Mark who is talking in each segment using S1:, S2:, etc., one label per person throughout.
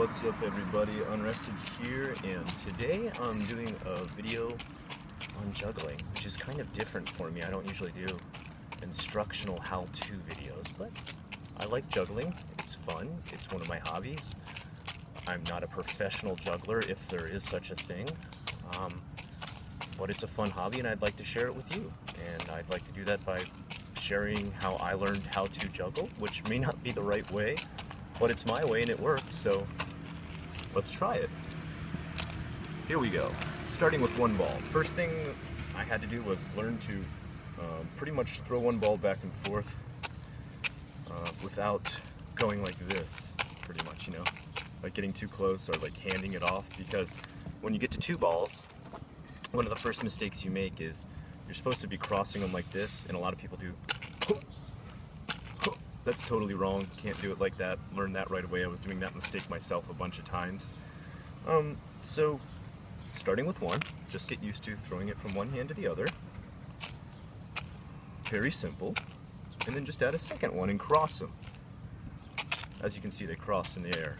S1: What's up everybody, Unrested here, and today I'm doing a video on juggling, which is kind of different for me. I don't usually do instructional how-to videos, but I like juggling. It's fun. It's one of my hobbies. I'm not a professional juggler, if there is such a thing, but it's a fun hobby and I'd like to share it with you. And I'd like to do that by sharing how I learned how to juggle, which may not be the right way, but it's my way and it works, so let's try it. Here we go. Starting with one ball. First thing I had to do was learn to pretty much throw one ball back and forth without going like this, pretty much, you know, like getting too close or like handing it off, because when you get to two balls, one of the first mistakes you make is you're supposed to be crossing them like this, and a lot of people do. That's totally wrong. Can't do it like that. Learned that right away. I was doing that mistake myself a bunch of times. So starting with one, just get used to throwing it from one hand to the other. Very simple. And then just add a second one and cross them. As you can see, they cross in the air.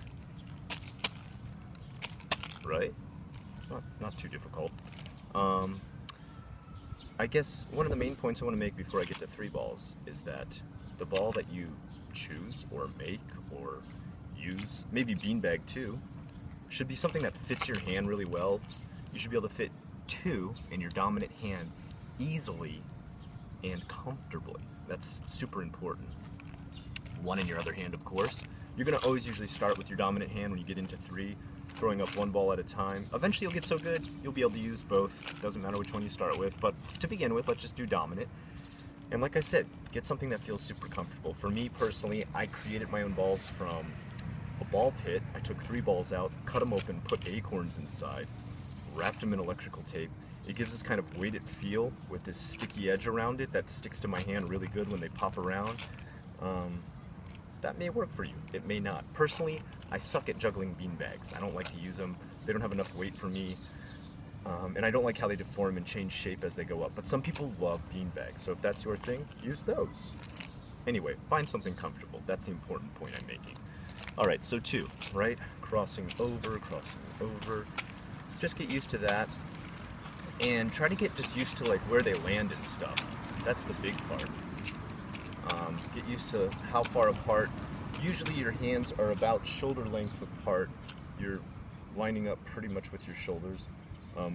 S1: Right? Not too difficult. I guess one of the main points I want to make before I get to three balls is that the ball that you choose or make or use, maybe beanbag too, should be something that fits your hand really well. You should be able to fit two in your dominant hand easily and comfortably. That's super important. One in your other hand, of course. You're going to always usually start with your dominant hand when you get into three, throwing up one ball at a time. Eventually you'll get so good you'll be able to use both. Doesn't matter which one you start with, but to begin with, let's just do dominant. And like I said, get something that feels super comfortable. For me personally, I created my own balls from a ball pit. I took three balls out, cut them open, put acorns inside, wrapped them in electrical tape. It gives this kind of weighted feel with this sticky edge around it that sticks to my hand really good when they pop around. That may work for you, it may not. Personally, I suck at juggling beanbags. I don't like to use them. They don't have enough weight for me. And I don't like how they deform and change shape as they go up. But some people love beanbags, so if that's your thing, use those. Anyway, find something comfortable. That's the important point I'm making. Alright, so two, right? Crossing over. Just get used to that. And try to get just used to like where they land and stuff. That's the big part. Get used to how far apart. Usually your hands are about shoulder length apart. You're lining up pretty much with your shoulders.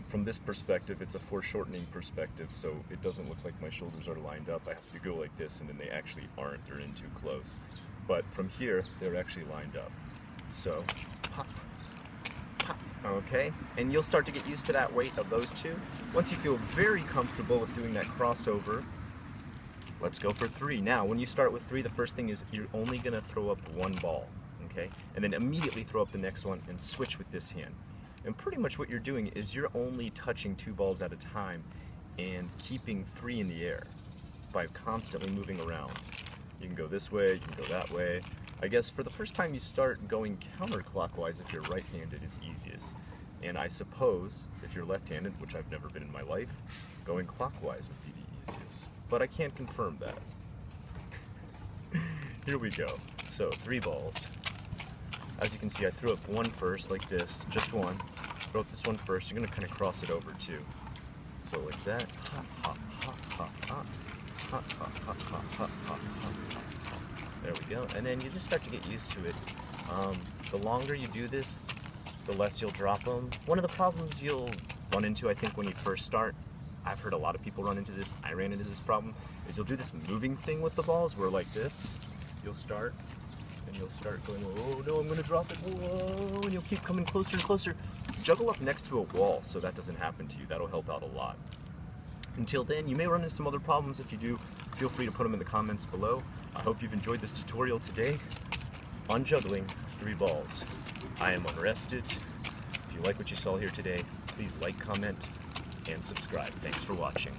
S1: From this perspective, it's a foreshortening perspective, so it doesn't look like my shoulders are lined up. I have to go like this, and then they actually aren't. They're in too close. But from here, they're actually lined up. So, pop, pop, okay? And you'll start to get used to that weight of those two. Once you feel very comfortable with doing that crossover, let's go for three. Now, when you start with three, the first thing is you're only gonna throw up one ball, okay? And then immediately throw up the next one and switch with this hand. And pretty much what you're doing is you're only touching two balls at a time and keeping three in the air by constantly moving around. You can go this way, you can go that way. I guess for the first time you start going counterclockwise if you're right-handed is easiest. And I suppose if you're left-handed, which I've never been in my life, going clockwise would be the easiest. But I can't confirm that. Here we go. So, three balls. As you can see, I threw up one first, like this, just one. Throw up this one first. You're gonna kind of cross it over too. So like that. Hop, hop, hop, hop, hop. Hop, hop, hop, hop, hop, hop, hop. There we go. And then you just start to get used to it. The longer you do this, the less you'll drop them. One of the problems you'll run into, I think, when you first start, I've heard a lot of people run into this, I ran into this problem, is you'll do this moving thing with the balls where like this, you'll start going, oh no, I'm gonna drop it, whoa, and you'll keep coming closer and closer. Juggle up next to a wall so that doesn't happen to you. That'll help out a lot. Until then, you may run into some other problems. If you do, feel free to put them in the comments below. I hope you've enjoyed this tutorial today on juggling three balls. I am Unrested. If you like what you saw here today, please like, comment, and subscribe. Thanks for watching.